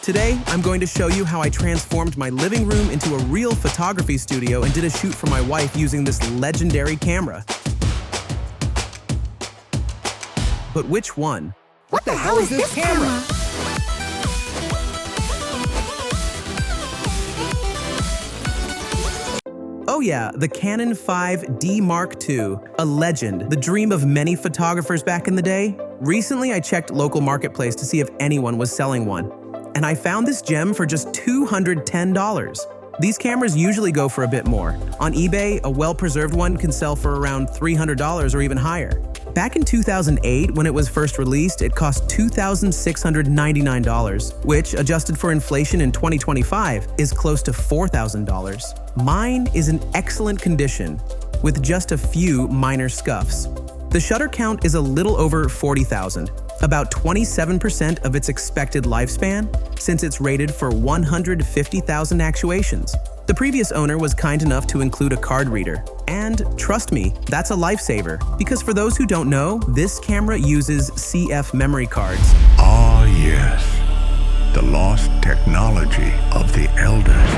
Today, I'm going to show you how I transformed my living room into a real photography studio and did a shoot for my wife using this legendary camera. But which one? What the hell is this camera? Oh yeah, the Canon 5D Mark II, a legend, the dream of many photographers back in the day. Recently, I checked local marketplace to see if anyone was selling one, and I found this gem for just $210. These cameras usually go for a bit more. On eBay, a well-preserved one can sell for around $300 or even higher. Back in 2008, when it was first released, it cost $2,699, which, adjusted for inflation in 2025, is close to $4,000. Mine is in excellent condition, with just a few minor scuffs. The shutter count is a little over 40,000, about 27% of its expected lifespan, since it's rated for 150,000 actuations. The previous owner was kind enough to include a card reader. And trust me, that's a lifesaver, because for those who don't know, this camera uses CF memory cards. Ah, yes, the lost technology of the elders.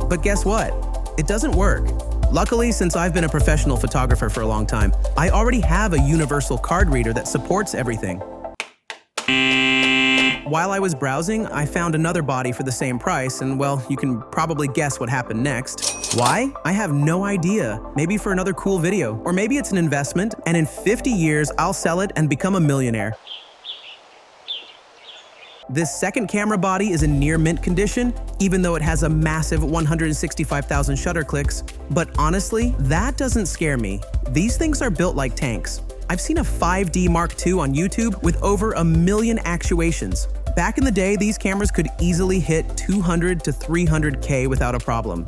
But guess what? It doesn't work. Luckily, since I've been a professional photographer for a long time, I already have a universal card reader that supports everything. While I was browsing, I found another body for the same price, and well, you can probably guess what happened next. Why? I have no idea. Maybe for another cool video, or maybe it's an investment, and in 50 years, I'll sell it and become a millionaire. This second camera body is in near mint condition, even though it has a massive 165,000 shutter clicks. But honestly, that doesn't scare me. These things are built like tanks. I've seen a 5D Mark II on YouTube with over 1 million actuations. Back in the day, these cameras could easily hit 200 to 300K without a problem.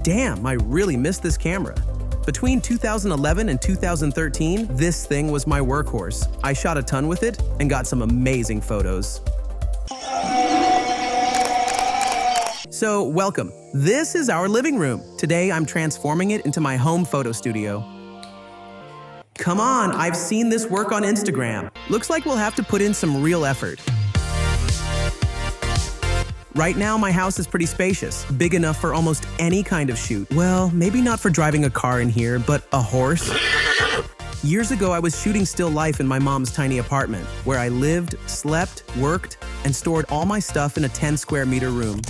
Damn, I really miss this camera. Between 2011 and 2013, this thing was my workhorse. I shot a ton with it and got some amazing photos. So, welcome. This is our living room. Today, I'm transforming it into my home photo studio. Come on, I've seen this work on Instagram. Looks like we'll have to put in some real effort. Right now, my house is pretty spacious, big enough for almost any kind of shoot. Well, maybe not for driving a car in here, but a horse? Years ago, I was shooting still life in my mom's tiny apartment, where I lived, slept, worked, and stored all my stuff in a 10 square meter room.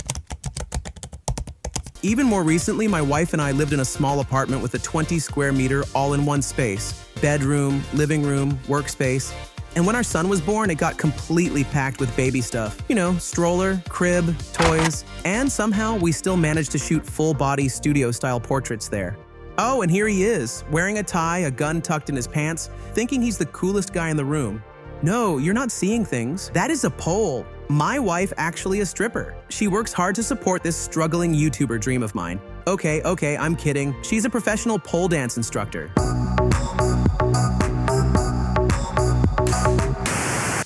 Even more recently, my wife and I lived in a small apartment with a 20 square meter all-in-one space. Bedroom, living room, workspace. And when our son was born, it got completely packed with baby stuff. You know, stroller, crib, toys. And somehow, we still managed to shoot full-body studio-style portraits there. Oh, and here he is, wearing a tie, a gun tucked in his pants, thinking he's the coolest guy in the room. No, you're not seeing things. That is a pole. My wife actually a stripper. She works hard to support this struggling YouTuber dream of mine. Okay, I'm kidding. She's a professional pole dance instructor.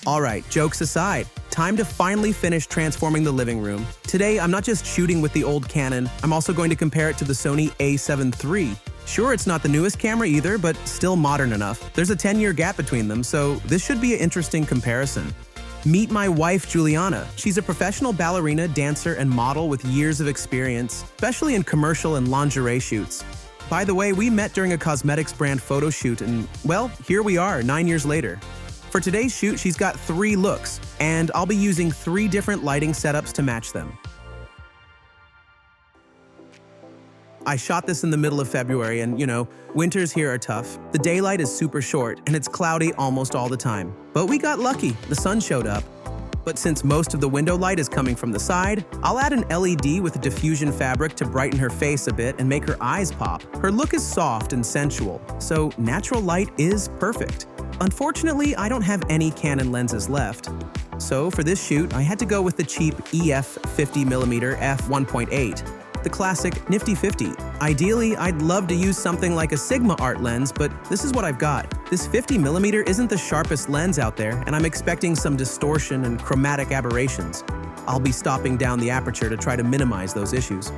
All right, jokes aside, time to finally finish transforming the living room. Today, I'm not just shooting with the old Canon, I'm also going to compare it to the Sony A7 III. Sure, it's not the newest camera either, but still modern enough. There's a 10-year gap between them, so this should be an interesting comparison. Meet my wife, Juliana. She's a professional ballerina, dancer, and model with years of experience, especially in commercial and lingerie shoots. By the way, we met during a cosmetics brand photo shoot, and well, here we are, 9 years later. For today's shoot, she's got 3 looks, and I'll be using 3 different lighting setups to match them. I shot this in the middle of February, and you know, winters here are tough. The daylight is super short, and it's cloudy almost all the time. But we got lucky, the sun showed up. But since most of the window light is coming from the side, I'll add an LED with a diffusion fabric to brighten her face a bit and make her eyes pop. Her look is soft and sensual, so natural light is perfect. Unfortunately, I don't have any Canon lenses left. So for this shoot, I had to go with the cheap EF 50mm f1.8. The classic nifty 50. Ideally, I'd love to use something like a Sigma art lens, but this is what I've got. This 50mm isn't the sharpest lens out there, and I'm expecting some distortion and chromatic aberrations. I'll be stopping down the aperture to try to minimize those issues.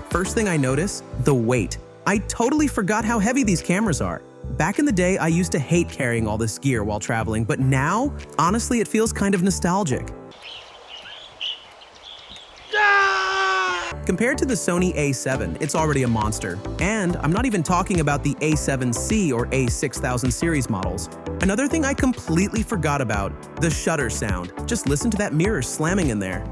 First thing I notice, the weight. I totally forgot how heavy these cameras are. Back in the day, I used to hate carrying all this gear while traveling, but now, honestly, it feels kind of nostalgic. Compared to the Sony A7, it's already a monster. And I'm not even talking about the A7 III or A6000 series models. Another thing I completely forgot about, the shutter sound. Just listen to that mirror slamming in there.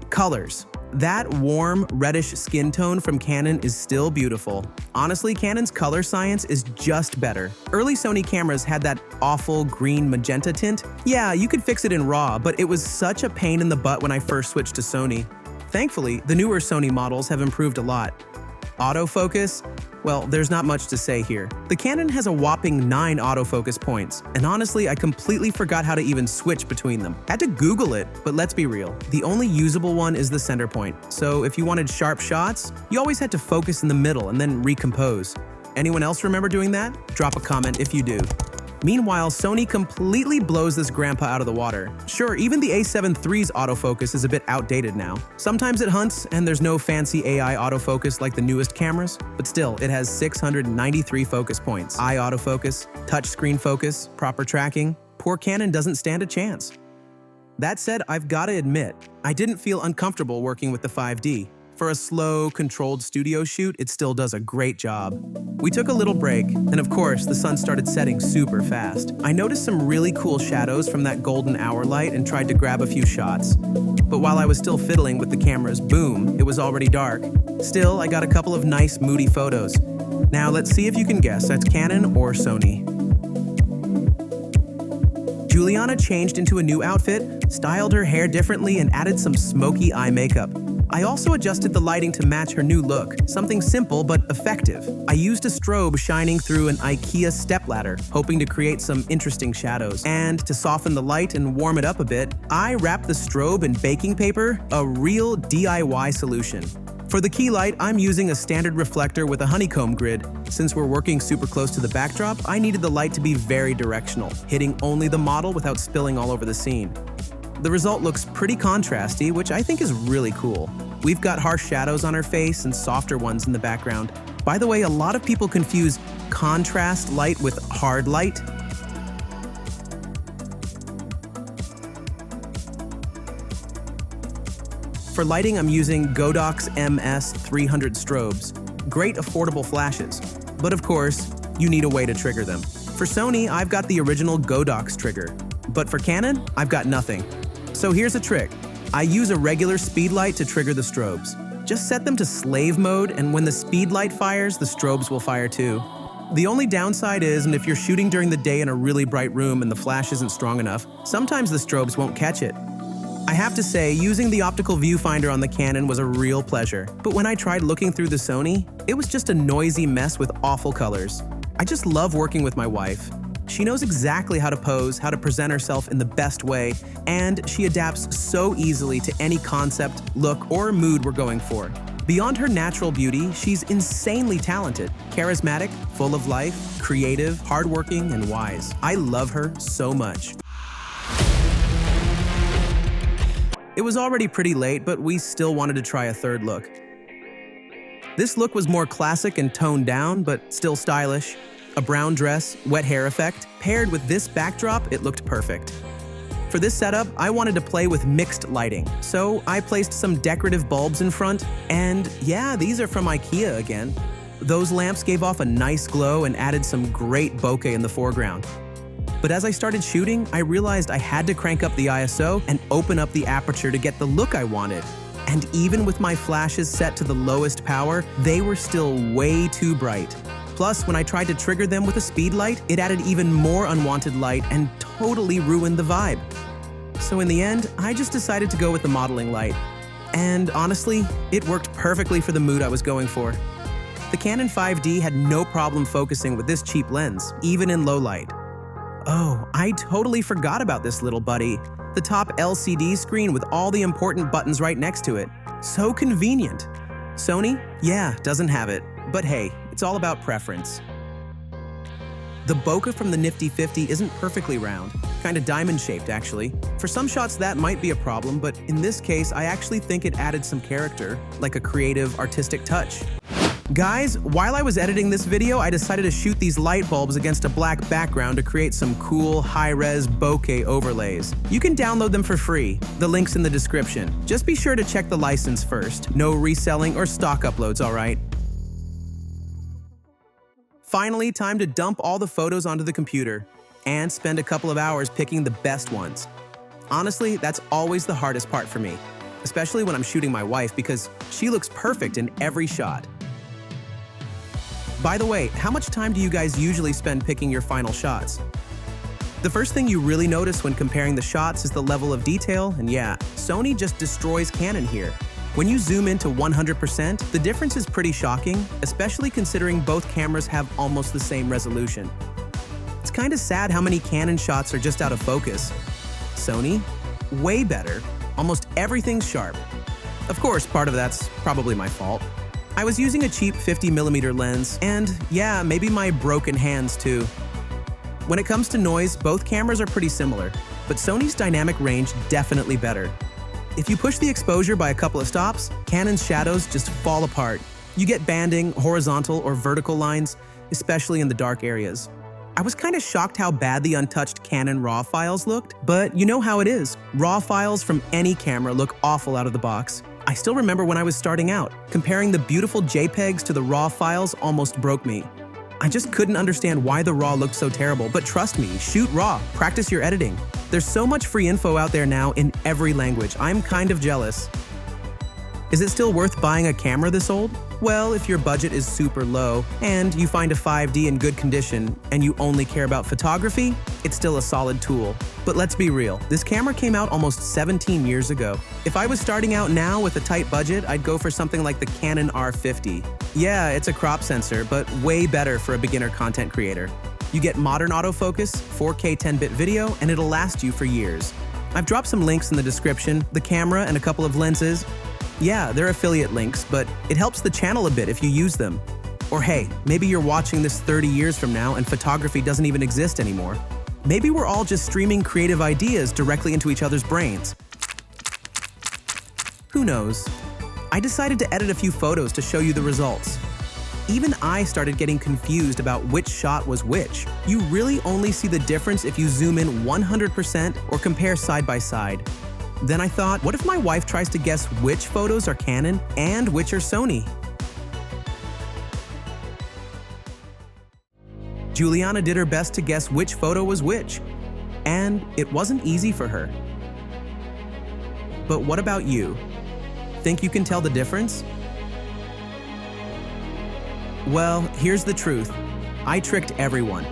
Colors. That warm, reddish skin tone from Canon is still beautiful. Honestly, Canon's color science is just better. Early Sony cameras had that awful green magenta tint. Yeah, you could fix it in RAW, but it was such a pain in the butt when I first switched to Sony. Thankfully, the newer Sony models have improved a lot. Autofocus? Well, there's not much to say here. The Canon has a whopping 9 autofocus points, and honestly, I completely forgot how to even switch between them. Had to Google it, but let's be real. The only usable one is the center point, so if you wanted sharp shots, you always had to focus in the middle and then recompose. Anyone else remember doing that? Drop a comment if you do. Meanwhile, Sony completely blows this grandpa out of the water. Sure, even the A7 III's autofocus is a bit outdated now. Sometimes it hunts, and there's no fancy AI autofocus like the newest cameras, but still, it has 693 focus points. Eye autofocus, touchscreen focus, proper tracking. Poor Canon doesn't stand a chance. That said, I've gotta admit, I didn't feel uncomfortable working with the 5D. For a slow, controlled studio shoot, it still does a great job. We took a little break, and of course, the sun started setting super fast. I noticed some really cool shadows from that golden hour light and tried to grab a few shots. But while I was still fiddling with the camera's boom, it was already dark. Still, I got a couple of nice, moody photos. Now let's see if you can guess that's Canon or Sony. Juliana changed into a new outfit, styled her hair differently, and added some smoky eye makeup. I also adjusted the lighting to match her new look, something simple but effective. I used a strobe shining through an IKEA stepladder, hoping to create some interesting shadows. And to soften the light and warm it up a bit, I wrapped the strobe in baking paper, a real DIY solution. For the key light, I'm using a standard reflector with a honeycomb grid. Since we're working super close to the backdrop, I needed the light to be very directional, hitting only the model without spilling all over the scene. The result looks pretty contrasty, which I think is really cool. We've got harsh shadows on her face and softer ones in the background. By the way, a lot of people confuse contrast light with hard light. For lighting, I'm using BOKEH MS300 strobes. Great affordable flashes. But of course, you need a way to trigger them. For Sony, I've got the original Godox trigger. But for Canon, I've got nothing. So here's a trick. I use a regular speed light to trigger the strobes. Just set them to slave mode, and when the speed light fires, the strobes will fire too. The only downside is, and if you're shooting during the day in a really bright room and the flash isn't strong enough, sometimes the strobes won't catch it. I have to say, using the optical viewfinder on the Canon was a real pleasure. But when I tried looking through the Sony, it was just a noisy mess with awful colors. I just love working with my wife. She knows exactly how to pose, how to present herself in the best way, and she adapts so easily to any concept, look, or mood we're going for. Beyond her natural beauty, she's insanely talented, charismatic, full of life, creative, hardworking, and wise. I love her so much. It was already pretty late, but we still wanted to try a third look. This look was more classic and toned down, but still stylish. A brown dress, wet hair effect. Paired with this backdrop, it looked perfect. For this setup, I wanted to play with mixed lighting, so I placed some decorative bulbs in front, and yeah, these are from IKEA again. Those lamps gave off a nice glow and added some great bokeh in the foreground. But as I started shooting, I realized I had to crank up the ISO and open up the aperture to get the look I wanted. And even with my flashes set to the lowest power, they were still way too bright. Plus, when I tried to trigger them with a speed light, it added even more unwanted light and totally ruined the vibe. So in the end, I just decided to go with the modeling light. And honestly, it worked perfectly for the mood I was going for. The Canon 5D had no problem focusing with this cheap lens, even in low light. Oh, I totally forgot about this little buddy. The top LCD screen with all the important buttons right next to it. So convenient. Sony? Yeah, doesn't have it. But hey, it's all about preference. The bokeh from the Nifty 50 isn't perfectly round, kind of diamond-shaped actually. For some shots that might be a problem, but in this case I actually think it added some character, like a creative, artistic touch. Guys, while I was editing this video, I decided to shoot these light bulbs against a black background to create some cool, high-res bokeh overlays. You can download them for free. The link's in the description. Just be sure to check the license first. No reselling or stock uploads, alright? Finally, time to dump all the photos onto the computer and spend a couple of hours picking the best ones. Honestly, that's always the hardest part for me, especially when I'm shooting my wife because she looks perfect in every shot. By the way, how much time do you guys usually spend picking your final shots? The first thing you really notice when comparing the shots is the level of detail, and yeah, Sony just destroys Canon here. When you zoom into 100%, the difference is pretty shocking, especially considering both cameras have almost the same resolution. It's kinda sad how many Canon shots are just out of focus. Sony? Way better. Almost everything's sharp. Of course, part of that's probably my fault. I was using a cheap 50mm lens, and yeah, maybe my broken hands too. When it comes to noise, both cameras are pretty similar, but Sony's dynamic range definitely better. If you push the exposure by a couple of stops, Canon's shadows just fall apart. You get banding, horizontal or vertical lines, especially in the dark areas. I was kinda shocked how bad the untouched Canon RAW files looked, but you know how it is. RAW files from any camera look awful out of the box. I still remember when I was starting out, comparing the beautiful JPEGs to the RAW files almost broke me. I just couldn't understand why the RAW looked so terrible, but trust me, shoot RAW, practice your editing. There's so much free info out there now in every language. I'm kind of jealous. Is it still worth buying a camera this old? Well, if your budget is super low and you find a 5D in good condition and you only care about photography, it's still a solid tool. But let's be real, this camera came out almost 17 years ago. If I was starting out now with a tight budget, I'd go for something like the Canon R50. Yeah, it's a crop sensor, but way better for a beginner content creator. You get modern autofocus, 4K 10-bit video, and it'll last you for years. I've dropped some links in the description, the camera and a couple of lenses. Yeah, they're affiliate links, but it helps the channel a bit if you use them. Or hey, maybe you're watching this 30 years from now and photography doesn't even exist anymore. Maybe we're all just streaming creative ideas directly into each other's brains. Who knows? I decided to edit a few photos to show you the results. Even I started getting confused about which shot was which. You really only see the difference if you zoom in 100% or compare side by side. Then I thought, what if my wife tries to guess which photos are Canon and which are Sony? Juliana did her best to guess which photo was which, and it wasn't easy for her. But what about you? Think you can tell the difference? Well, here's the truth. I tricked everyone.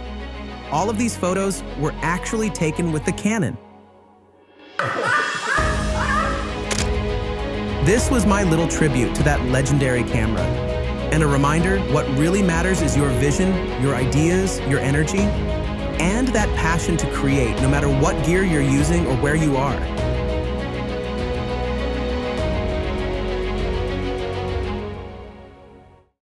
All of these photos were actually taken with the Canon. This was my little tribute to that legendary camera. And a reminder, what really matters is your vision, your ideas, your energy, and that passion to create, no matter what gear you're using or where you are.